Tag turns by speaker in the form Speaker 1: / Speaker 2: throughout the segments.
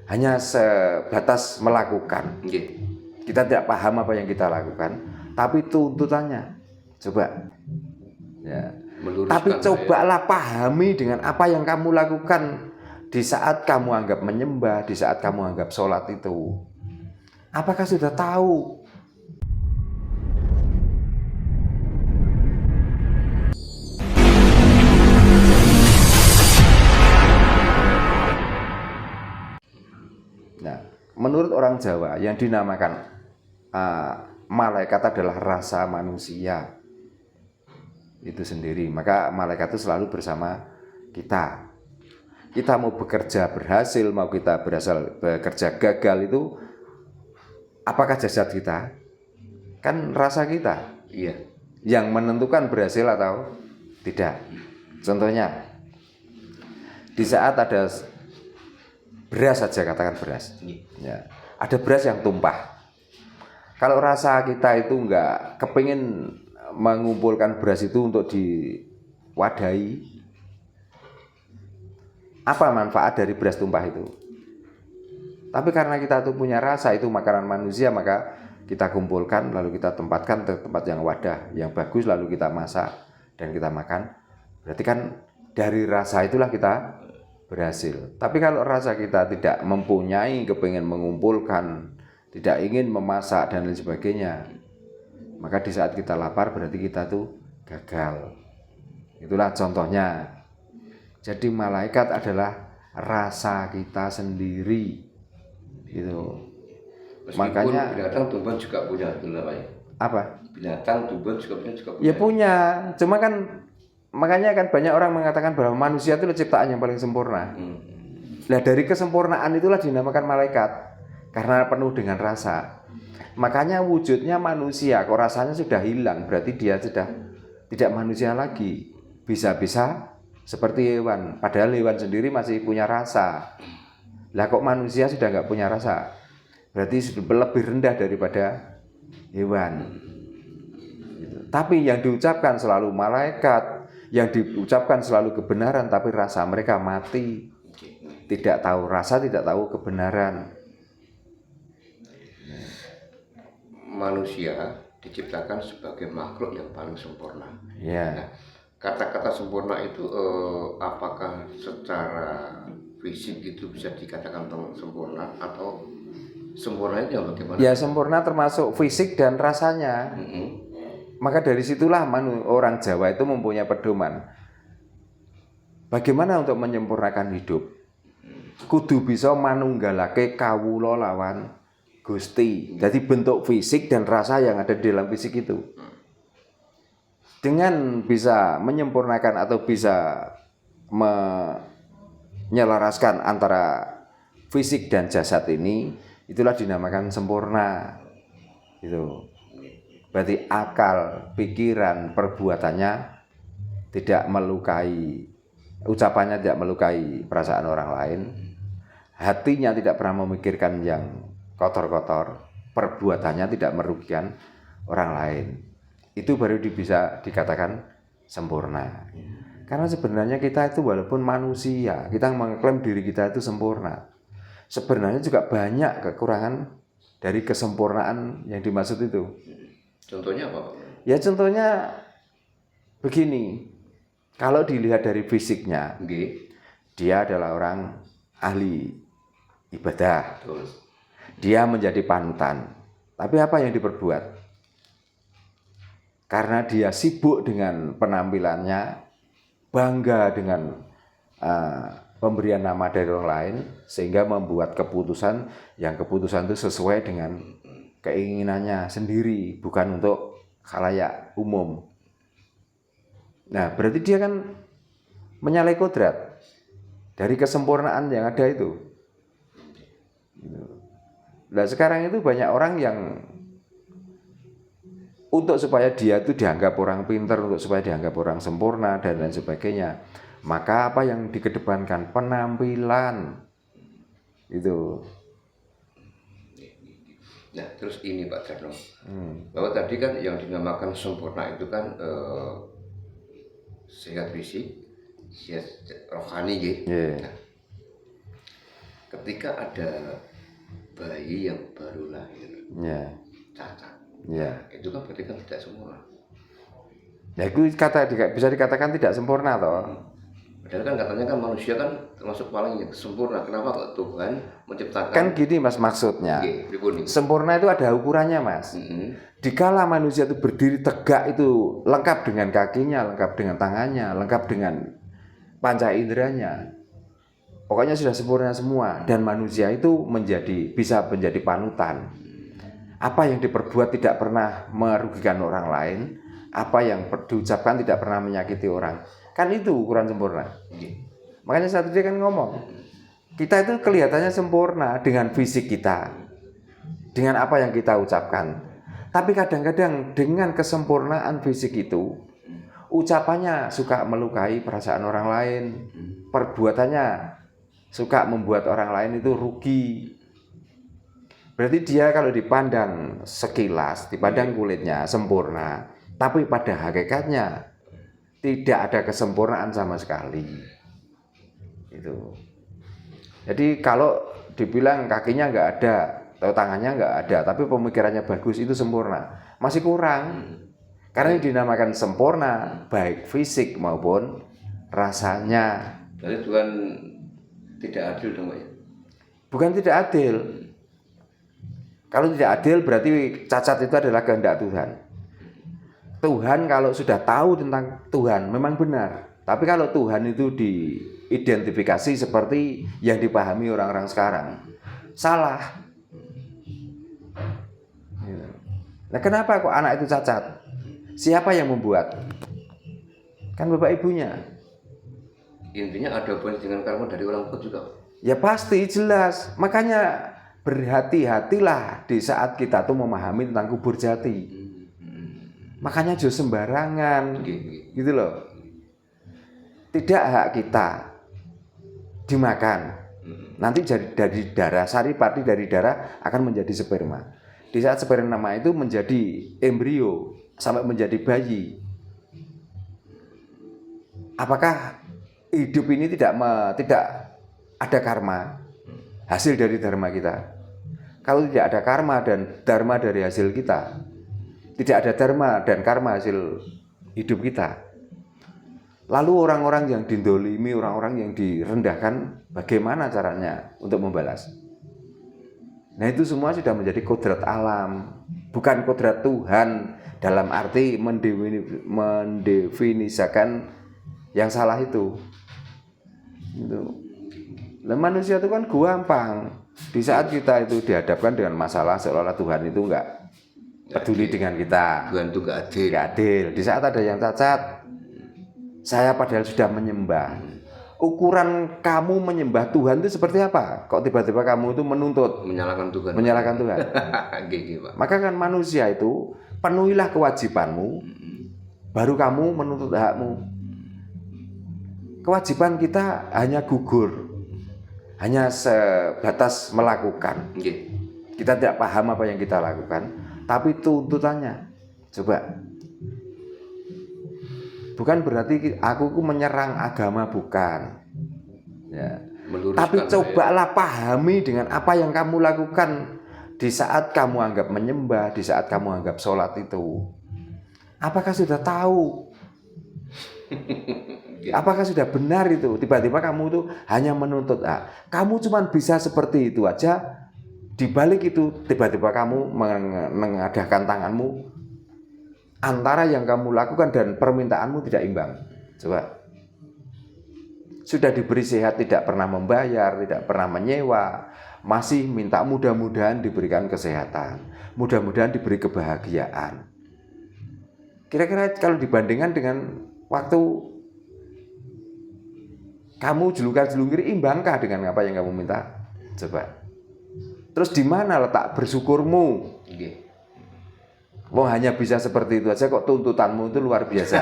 Speaker 1: hanya sebatas melakukan.
Speaker 2: Nggih.
Speaker 1: Kita tidak paham apa yang kita lakukan, tapi tuntutannya coba ya. Tapi cobalah pahami dengan apa yang kamu lakukan di saat kamu anggap menyembah, di saat kamu anggap sholat itu. Apakah sudah tahu? Nah, menurut orang Jawa yang dinamakan malaikat adalah rasa manusia itu sendiri. Maka malaikat itu selalu bersama kita. Kita mau bekerja berhasil, mau kita bekerja gagal itu apakah jasad kita? Kan rasa kita.
Speaker 2: Iya.
Speaker 1: Yang menentukan berhasil atau tidak. Contohnya, di saat ada beras saja, katakan beras. Ya, ada beras yang tumpah. Kalau rasa kita itu enggak kepingin mengumpulkan beras itu untuk diwadahi, apa manfaat dari beras tumpah itu? Tapi karena kita tuh punya rasa, itu makanan manusia, maka kita kumpulkan lalu kita tempatkan ke tempat yang wadah yang bagus, lalu kita masak dan kita makan. Berarti kan dari rasa itulah kita berhasil. Tapi kalau rasa kita tidak mempunyai kepingin mengumpulkan, tidak ingin memasak dan lain sebagainya, maka di saat kita lapar berarti kita tuh gagal. Itulah contohnya. Jadi malaikat adalah rasa kita sendiri. Itu.
Speaker 2: Meskipun makanya binatang tumbuhan juga punya itu namanya.
Speaker 1: Apa?
Speaker 2: Binatang tumbuhan juga punya.
Speaker 1: Ya punya. Cuma kan makanya kan banyak orang mengatakan bahwa manusia itu ciptaan yang paling sempurna. Nah, dari kesempurnaan itulah dinamakan malaikat. Karena penuh dengan rasa. Makanya wujudnya manusia, kok rasanya sudah hilang, berarti dia sudah tidak manusia lagi. Bisa-bisa seperti hewan, padahal hewan sendiri masih punya rasa. Lah kok manusia sudah nggak punya rasa? Berarti sudah lebih rendah daripada hewan. Tapi yang diucapkan selalu malaikat, yang diucapkan selalu kebenaran, tapi rasa mereka mati. Tidak tahu rasa, tidak tahu kebenaran.
Speaker 2: Manusia diciptakan sebagai makhluk yang paling sempurna.
Speaker 1: Ya.
Speaker 2: Nah, kata-kata sempurna itu apakah secara fisik itu bisa dikatakan sempurna atau sempurna itu bagaimana?
Speaker 1: Ya sempurna termasuk fisik dan rasanya. Maka dari situlah orang Jawa itu mempunyai pedoman. Bagaimana untuk menyempurnakan hidup? Kudu bisa manunggalake kawula lawan Gusti. Jadi bentuk fisik dan rasa yang ada di dalam fisik itu. Dengan bisa menyempurnakan atau bisa menyelaraskan antara fisik dan jasad ini, itulah dinamakan sempurna. Itu. Berarti akal, pikiran, perbuatannya tidak melukai, ucapannya tidak melukai perasaan orang lain, hatinya tidak pernah memikirkan yang kotor-kotor, perbuatannya tidak merugikan orang lain. Itu baru bisa dikatakan sempurna. Karena sebenarnya kita itu walaupun manusia, kita mengklaim diri kita itu sempurna. Sebenarnya juga banyak kekurangan dari kesempurnaan yang dimaksud itu.
Speaker 2: Contohnya apa?
Speaker 1: Ya contohnya begini. Kalau dilihat dari fisiknya, dia adalah orang ahli ibadah.
Speaker 2: Betul.
Speaker 1: Dia menjadi panutan. Tapi apa yang diperbuat? Karena dia sibuk dengan penampilannya, bangga dengan pemberian nama dari orang lain, sehingga membuat keputusan yang keputusan itu sesuai dengan keinginannya sendiri, bukan untuk khalayak umum. Nah, berarti dia kan menyalahi kodrat dari kesempurnaan yang ada itu. Nah, sekarang itu banyak orang yang untuk supaya dia itu dianggap orang pintar, untuk supaya dianggap orang sempurna dan lain sebagainya, maka apa yang dikedepankan? Penampilan. Itu.
Speaker 2: Nah, terus ini Pak Jarno, bahwa tadi kan yang dinamakan sempurna itu kan sehat fisik, sehat rohani gitu.
Speaker 1: Yeah.
Speaker 2: Nah, ketika ada bayi yang baru lahir
Speaker 1: Ya.
Speaker 2: cacat,
Speaker 1: Ya.
Speaker 2: itu kan berarti kan tidak sempurna.
Speaker 1: Ya itu bisa dikatakan tidak sempurna toh.
Speaker 2: Padahal kan katanya kan manusia kan termasuk paling sempurna. Kenapa kok Tuhan menciptakan?
Speaker 1: Kan gini Mas maksudnya. Sempurna itu ada ukurannya Mas. Dikala manusia itu berdiri tegak itu lengkap dengan kakinya, lengkap dengan tangannya, lengkap dengan panca inderanya. Pokoknya sudah sempurna semua dan manusia itu bisa menjadi panutan. Apa yang diperbuat tidak pernah merugikan orang lain, apa yang diucapkan tidak pernah menyakiti orang. Kan itu ukuran sempurna. Makanya satu dia kan ngomong, kita itu kelihatannya sempurna dengan fisik kita, dengan apa yang kita ucapkan. Tapi kadang-kadang dengan kesempurnaan fisik itu, ucapannya suka melukai perasaan orang lain, perbuatannya suka membuat orang lain itu rugi. Berarti dia kalau dipandang sekilas, dipandang kulitnya sempurna, tapi pada hakikatnya tidak ada kesempurnaan sama sekali. Itu. Jadi kalau dibilang kakinya nggak ada atau tangannya nggak ada, tapi pemikirannya bagus, itu sempurna. Masih kurang. Karena ini dinamakan sempurna, baik fisik maupun rasanya.
Speaker 2: Jadi Tuhan tidak adil dong Pak ya?
Speaker 1: Bukan tidak adil. Kalau tidak adil berarti cacat itu adalah kehendak Tuhan. Tuhan kalau sudah tahu tentang Tuhan memang benar. Tapi kalau Tuhan itu diidentifikasi seperti yang dipahami orang-orang sekarang, salah. Nah kenapa kok anak itu cacat? Siapa yang membuat? Kan bapak ibunya.
Speaker 2: Intinya ada hubungan dengan karma dari orang tua juga.
Speaker 1: Ya pasti jelas. Makanya berhati-hatilah di saat kita tuh memahami tentang kubur jati. Makanya jangan sembarangan, gitu loh. Tidak hak kita dimakan. Nanti dari darah, saripati dari darah akan menjadi sperma. Di saat sperma itu menjadi embrio sampai menjadi bayi. Apakah hidup ini tidak ada karma hasil dari dharma kita? Kalau tidak ada karma dan dharma dari hasil kita, tidak ada dharma dan karma hasil hidup kita, lalu orang-orang yang didolimi, orang-orang yang direndahkan, bagaimana caranya untuk membalas? Nah itu semua sudah menjadi kodrat alam, bukan kodrat Tuhan dalam arti mendefinisikan yang salah itu. Nah, manusia itu kan gampang. Di saat kita itu dihadapkan dengan masalah seolah-olah Tuhan itu enggak peduli dengan kita.
Speaker 2: Tuhan itu enggak
Speaker 1: adil. Di saat ada yang cacat, saya padahal sudah menyembah. Ukuran kamu menyembah Tuhan itu seperti apa? Kok tiba-tiba kamu itu menuntut
Speaker 2: menyalahkan Tuhan? Maka
Speaker 1: kan manusia itu penuhilah kewajibanmu, baru kamu menuntut hakmu. Kewajiban kita hanya gugur, hanya sebatas melakukan. Kita tidak paham apa yang kita lakukan, tapi tuntutannya, coba. Bukan berarti aku menyerang agama, bukan. Ya. Tapi cobalah pahami dengan apa yang kamu lakukan di saat kamu anggap menyembah, di saat kamu anggap sholat itu. Apakah sudah tahu? Apakah sudah benar itu? Tiba-tiba kamu itu hanya menuntut kamu cuma bisa seperti itu aja. Di balik itu tiba-tiba kamu mengadahkan tanganmu, antara yang kamu lakukan dan permintaanmu tidak imbang. Coba. Sudah diberi sehat tidak pernah membayar, tidak pernah menyewa, masih minta mudah-mudahan diberikan kesehatan, mudah-mudahan diberi kebahagiaan. Kira-kira kalau dibandingkan dengan waktu kamu jelungkir-jelungkir, imbangkah dengan apa yang kamu minta? Coba. Terus di mana letak bersyukurmu? Wong hanya bisa seperti itu aja kok tuntutanmu itu luar biasa.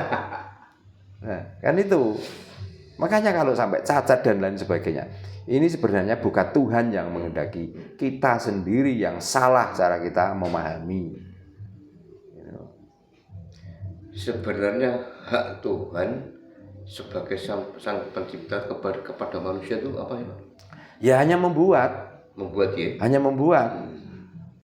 Speaker 1: Nah, kan itu. Makanya kalau sampai cacat dan lain sebagainya, ini sebenarnya bukan Tuhan yang menghendaki, kita sendiri yang salah cara kita memahami.
Speaker 2: Sebenarnya hak Tuhan sebagai sang pencipta kepada manusia itu apa ya?
Speaker 1: Ya hanya membuat,
Speaker 2: Membuat ya.
Speaker 1: hanya membuat.